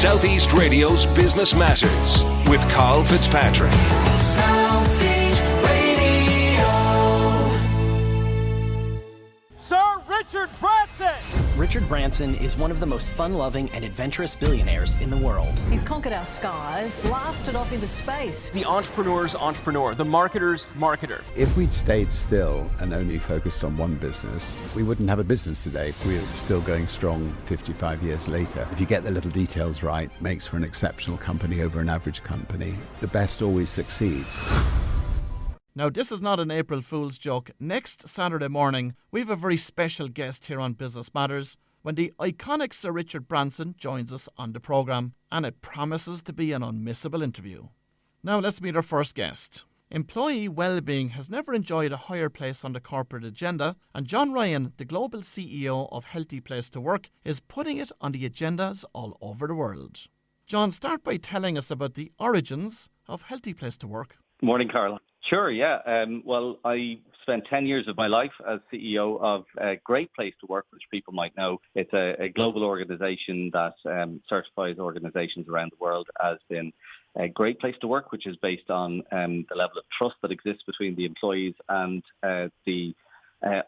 Southeast Radio's Business Matters with Karl Fitzpatrick. Southeast Radio. Sir Richard Branson! Richard Branson is one of the most fun-loving and adventurous billionaires in the world. He's conquered our skies, blasted off into space. The entrepreneur's entrepreneur, the marketer's marketer. If we'd stayed still and only focused on one business, we wouldn't have a business today. We're still going strong 55 years later. If you get the little details right, it makes for an exceptional company over an average company. The best always succeeds. Now, this is not an April Fool's joke. Next Saturday morning, we have a very special guest here on Business Matters when the iconic Sir Richard Branson joins us on the programme, and it promises to be an unmissable interview. Now, let's meet our first guest. Employee well-being has never enjoyed a higher place on the corporate agenda, and John Ryan, the global CEO of Healthy Place to Work, is putting it on the agendas all over the world. John, start by telling us about the origins of Healthy Place to Work. Morning, Karl. Sure, yeah. Well, I spent 10 years of my life as CEO of a Great Place to Work, which people might know. It's a global organisation that certifies organisations around the world as being a great place to work, which is based on the level of trust that exists between the employees and the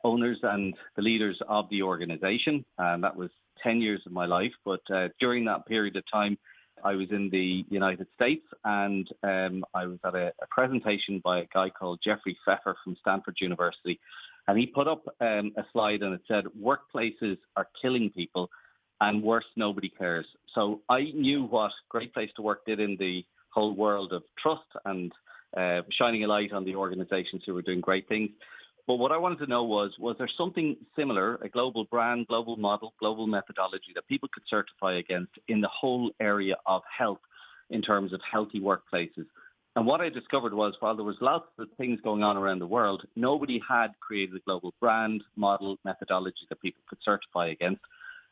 owners and the leaders of the organisation. And that was 10 years of my life. But during that period of time, I was in the United States, and I was at a presentation by a guy called Jeffrey Pfeffer from Stanford University, and he put up a slide and it said, "Workplaces are killing people, and worse, nobody cares." So I knew what Great Place to Work did in the whole world of trust and shining a light on the organizations who were doing great things. But what I wanted to know was there something similar, a global brand, global model, global methodology that people could certify against in the whole area of health in terms of healthy workplaces? And what I discovered was while there was lots of things going on around the world, nobody had created a global brand, model, methodology that people could certify against.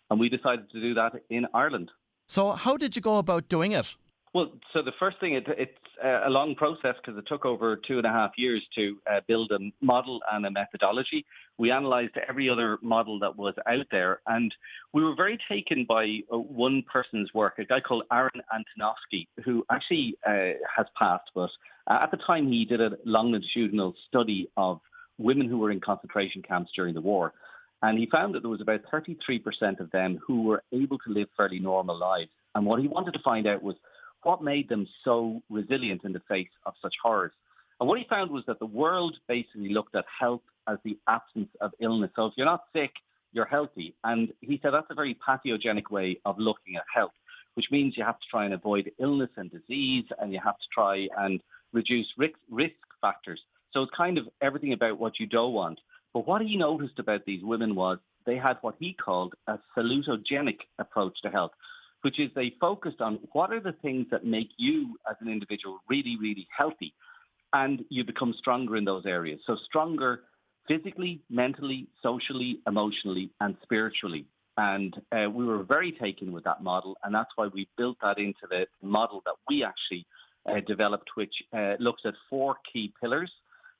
And we decided to do that in Ireland. So how did you go about doing it? Well, so the first thing, it's a long process because it took over 2.5 years to build a model and a methodology. We analysed every other model that was out there, and we were very taken by one person's work, a guy called Aaron Antonovsky, who actually has passed, but at the time he did a longitudinal study of women who were in concentration camps during the war. And he found that there was about 33% of them who were able to live fairly normal lives. And what he wanted to find out was what made them so resilient in the face of such horrors. And what he found was that the world basically looked at health as the absence of illness. So if you're not sick, you're healthy. And he said that's a very pathogenic way of looking at health, which means you have to try and avoid illness and disease, and you have to try and reduce risk factors. So it's kind of everything about what you don't want. But what he noticed about these women was they had what he called a salutogenic approach to health, which is they focused on what are the things that make you as an individual really, really healthy. And you become stronger in those areas. So stronger physically, mentally, socially, emotionally, and spiritually. And we were very taken with that model. And that's why we built that into the model that we actually developed, which looks at 4 key pillars.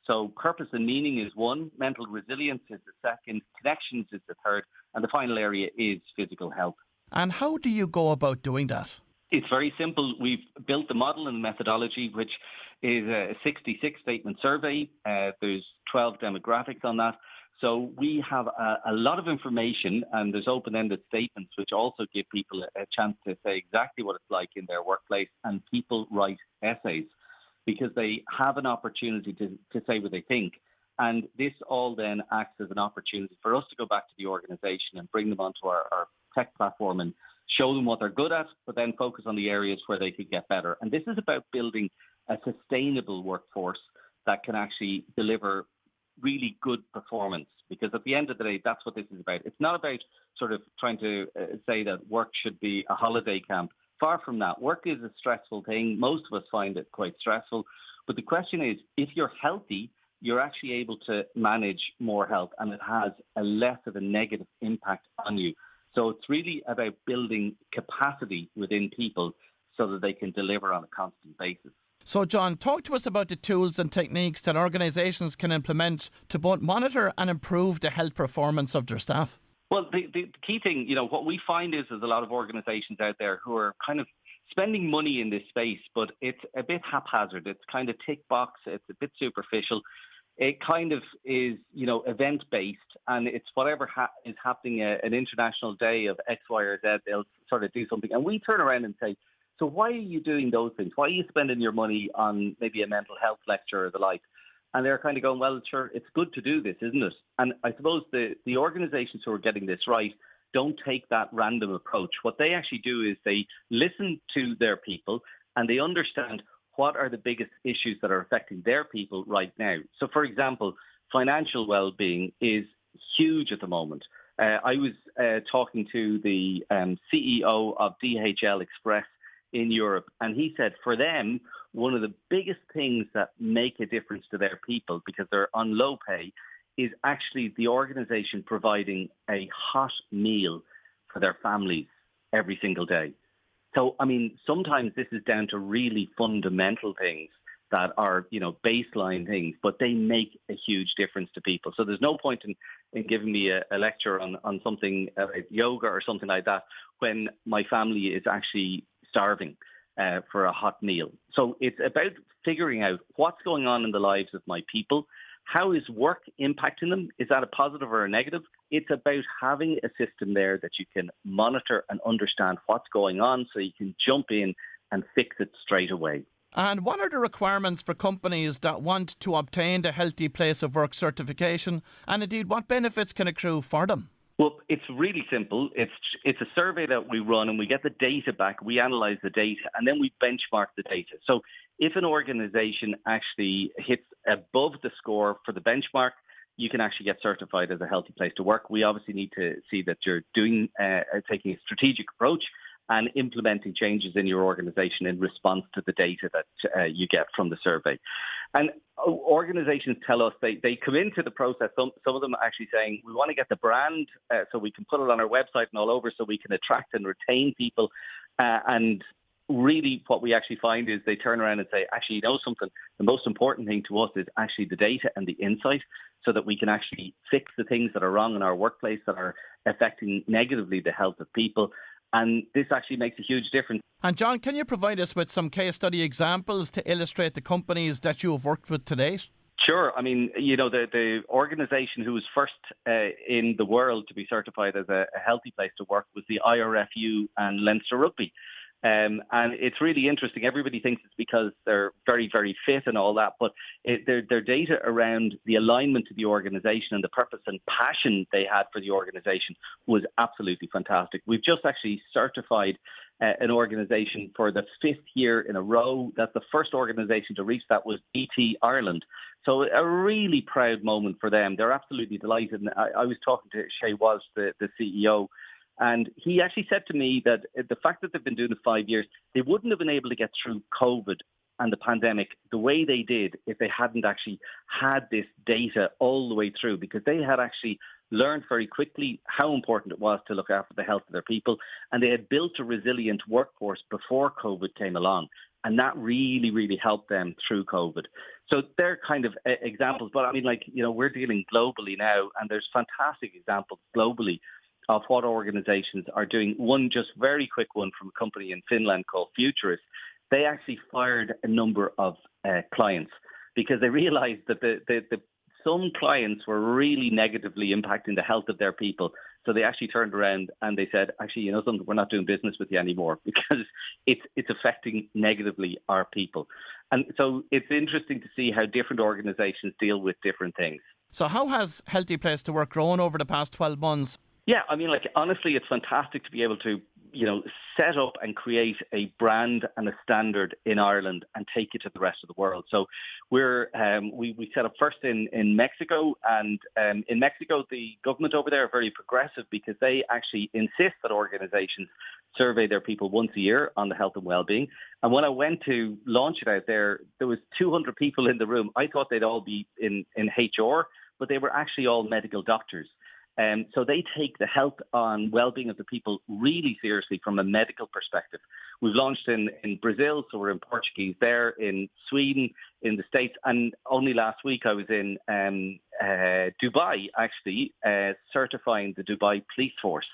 So purpose and meaning is one, mental resilience is the second, connections is the third, and the final area is physical health. And how do you go about doing that? It's very simple. We've built the model and the methodology, which is a 66-statement survey. There's 12 demographics on that. So we have a lot of information, and there's open-ended statements which also give people a chance to say exactly what it's like in their workplace. And people write essays because they have an opportunity to say what they think. And this all then acts as an opportunity for us to go back to the organization and bring them onto our tech platform and show them what they're good at, but then focus on the areas where they could get better. And this is about building a sustainable workforce that can actually deliver really good performance, because at the end of the day, that's what this is about. It's not about sort of trying to say that work should be a holiday camp. Far from that. Work is a stressful thing. Most of us find it quite stressful. But the question is, if you're healthy, you're actually able to manage more health, and it has a less of a negative impact on you. So it's really about building capacity within people so that they can deliver on a constant basis. So, John, talk to us about the tools and techniques that organisations can implement to both monitor and improve the health performance of their staff. Well, the key thing, what we find is there's a lot of organizations out there who are kind of spending money in this space, but it's a bit haphazard. It's kind of tick box. It's a bit superficial. It kind of is, event-based, and it's whatever is happening, an international day of X, Y, or Z, they'll sort of do something. And we turn around and say, so why are you doing those things? Why are you spending your money on maybe a mental health lecture or the like? And they're kind of going, well, sure, it's good to do this, isn't it? And I suppose the organizations who are getting this right don't take that random approach. What they actually do is they listen to their people and they understand what are the biggest issues that are affecting their people right now. So, for example, financial well-being is huge at the moment. I was talking to the CEO of DHL Express in Europe, and he said for them, one of the biggest things that make a difference to their people, because they're on low pay, is actually the organization providing a hot meal for their families every single day. So, I mean, sometimes this is down to really fundamental things that are, baseline things, but they make a huge difference to people. So there's no point in giving me a lecture on something like yoga or something like that when my family is actually starving for a hot meal. So it's about figuring out what's going on in the lives of my people. How is work impacting them? Is that a positive or a negative? It's about having a system there that you can monitor and understand what's going on so you can jump in and fix it straight away. And what are the requirements for companies that want to obtain the Healthy Place of Work certification? And indeed, what benefits can accrue for them? Well, it's really simple. It's a survey that we run and we get the data back. We analyze the data and then we benchmark the data. So if an organization actually hits above the score for the benchmark, you can actually get certified as a healthy place to work. We obviously need to see that you're taking a strategic approach and implementing changes in your organization in response to the data that you get from the survey. And organizations tell us they come into the process, some of them are actually saying, we want to get the brand so we can put it on our website and all over so we can attract and retain people. And really what we actually find is they turn around and say, actually, something, the most important thing to us is actually the data and the insight so that we can actually fix the things that are wrong in our workplace that are affecting negatively the health of people. And this actually makes a huge difference. And John, can you provide us with some case study examples to illustrate the companies that you have worked with to date? Sure. I mean, the organisation who was first in the world to be certified as a healthy place to work was the IRFU and Leinster Rugby. And it's really interesting. Everybody thinks it's because they're very, very fit and all that, but their data around the alignment to the organisation and the purpose and passion they had for the organisation was absolutely fantastic. We've just actually certified an organisation for the 5th year in a row. That's the first organisation to reach that was BT Ireland. So a really proud moment for them. They're absolutely delighted. And I was talking to Shay Walsh, the CEO, and he actually said to me that the fact that they've been doing it 5 years, they wouldn't have been able to get through COVID and the pandemic the way they did if they hadn't actually had this data all the way through, because they had actually learned very quickly how important it was to look after the health of their people. And they had built a resilient workforce before COVID came along. And that really, really helped them through COVID. So they're kind of examples. But I mean, we're dealing globally now, and there's fantastic examples globally of what organizations are doing. One just very quick one from a company in Finland called Futurist. They actually fired a number of clients because they realized that some clients were really negatively impacting the health of their people. So they actually turned around and they said, actually, something, we're not doing business with you anymore because it's affecting negatively our people. And so it's interesting to see how different organizations deal with different things. So how has Healthy Place to Work grown over the past 12 months? Yeah, I mean, honestly, it's fantastic to be able to, set up and create a brand and a standard in Ireland and take it to the rest of the world. So we set up first in Mexico, and in Mexico, the government over there are very progressive because they actually insist that organizations survey their people once a year on the health and well-being. And when I went to launch it out there was 200 people in the room. I thought they'd all be in HR, but they were actually all medical doctors. So they take the health and well-being of the people really seriously from a medical perspective. We've launched in Brazil, so we're in Portuguese there, in Sweden, in the States, and only last week I was in Dubai, actually, certifying the Dubai police force.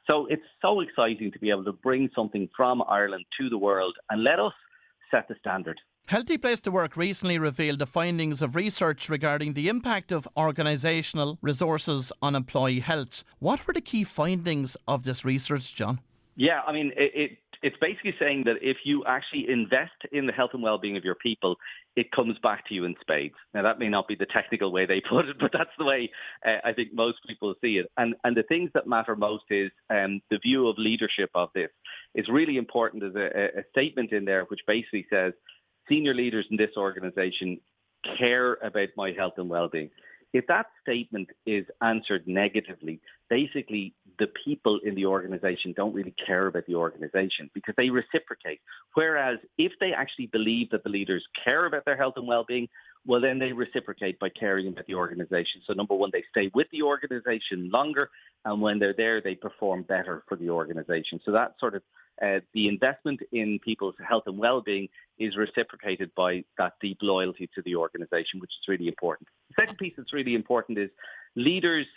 So it's so exciting to be able to bring something from Ireland to the world and let us set the standard. Healthy Place to Work recently revealed the findings of research regarding the impact of organisational resources on employee health. What were the key findings of this research, John? Yeah, I mean, it's basically saying that if you actually invest in the health and well-being of your people, it comes back to you in spades. Now, that may not be the technical way they put it, but that's the way I think most people see it. And the things that matter most is the view of leadership of this. It's really important. There's a statement in there which basically says, senior leaders in this organisation care about my health and well-being. If that statement is answered negatively, basically the people in the organisation don't really care about the organisation because they reciprocate. Whereas if they actually believe that the leaders care about their health and well-being, well, then they reciprocate by caring about the organisation. So number one, they stay with the organisation longer, and when they're there, they perform better for the organisation. So that sort of the investment in people's health and well-being is reciprocated by that deep loyalty to the organisation, which is really important. The second piece that's really important is leaders,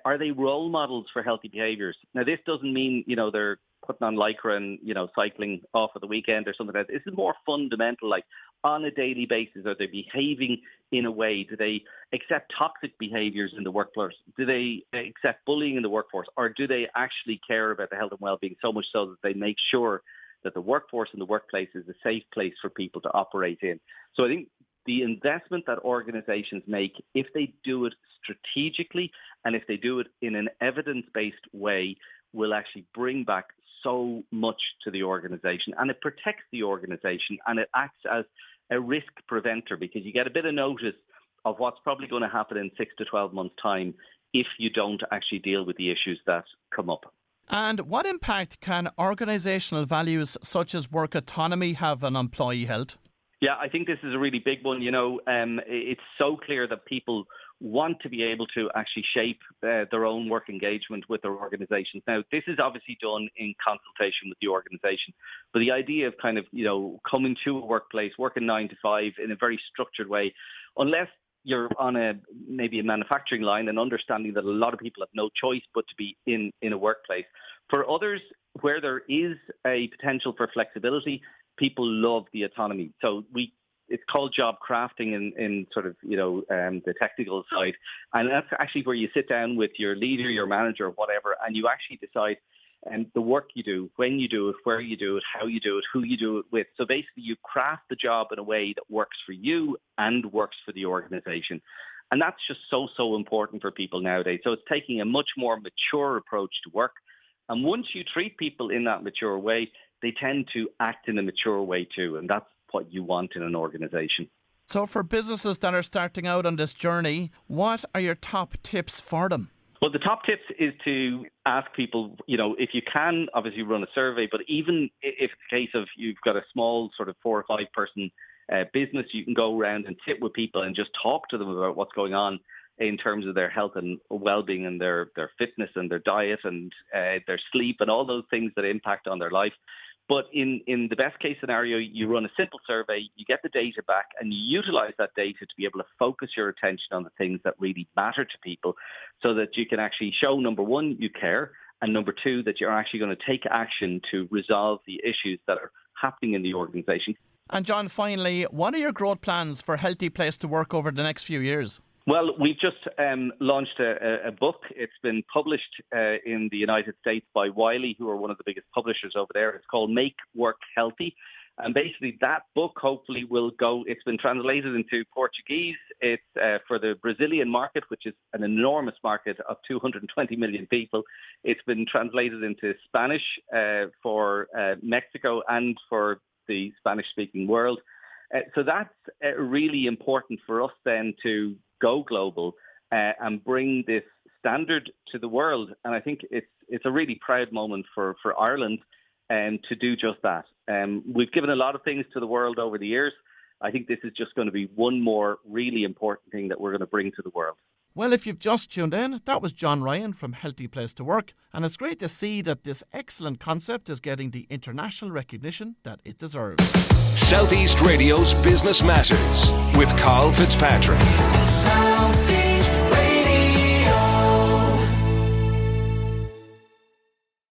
are they role models for healthy behaviours? Now, this doesn't mean, they're putting on Lycra and, cycling off at the weekend or something like that. This is more fundamental, like on a daily basis. Are they behaving in a way? Do they accept toxic behaviours in the workforce? Do they accept bullying in the workforce? Or do they actually care about the health and well-being so much so that they make sure that the workforce and the workplace is a safe place for people to operate in? So I think the investment that organisations make, if they do it strategically and if they do it in an evidence-based way, will actually bring back so much to the organisation, and it protects the organisation, and it acts as a risk preventer because you get a bit of notice of what's probably going to happen in 6 to 12 months' time if you don't actually deal with the issues that come up. And what impact can organisational values such as work autonomy have on employee health? Yeah, I think this is a really big one. It's so clear that people want to be able to actually shape their own work engagement with their organisations. Now, this is obviously done in consultation with the organisation, but the idea of kind of, coming to a workplace, working 9 to 5 in a very structured way, unless you're on maybe a manufacturing line and understanding that a lot of people have no choice but to be in a workplace. For others, where there is a potential for flexibility, people love the autonomy. So it's called job crafting in sort of, the technical side. And that's actually where you sit down with your leader, your manager, whatever, and you actually decide the work you do, when you do it, where you do it, how you do it, who you do it with. So basically you craft the job in a way that works for you and works for the organisation. And that's just so important for people nowadays. So it's taking a much more mature approach to work. And once you treat people in that mature way, they tend to act in a mature way too. And that's what you want in an organisation. So for businesses that are starting out on this journey, what are your top tips for them? Well, the top tips is to ask people, if you can, obviously run a survey, but even if it's a case of you've got a small sort of 4 or 5 person business, you can go around and sit with people and just talk to them about what's going on in terms of their health and well-being and their fitness and their diet and their sleep and all those things that impact on their life. But in the best case scenario, you run a simple survey, you get the data back and you utilize that data to be able to focus your attention on the things that really matter to people so that you can actually show, number one, you care, and number two, that you're actually going to take action to resolve the issues that are happening in the organisation. And John, finally, what are your growth plans for Healthy Place to Work over the next few years? Well, we've just launched a book. It's been published in the United States by Wiley, who are one of the biggest publishers over there. It's called Make Work Healthy. And basically that book hopefully will go, it's been translated into Portuguese. It's for the Brazilian market, which is an enormous market of 220 million people. It's been translated into Spanish for Mexico and for the Spanish-speaking world. So that's really important for us then to go global and bring this standard to the world. And I think it's a really proud moment for Ireland to do just that. We've given a lot of things to the world over the years. I think this is just going to be one more really important thing that we're going to bring to the world. Well, if you've just tuned in, that was John Ryan from Healthy Place to Work, and it's great to see that this excellent concept is getting the international recognition that it deserves. Southeast Radio's Business Matters with Karl Fitzpatrick. Southeast Radio.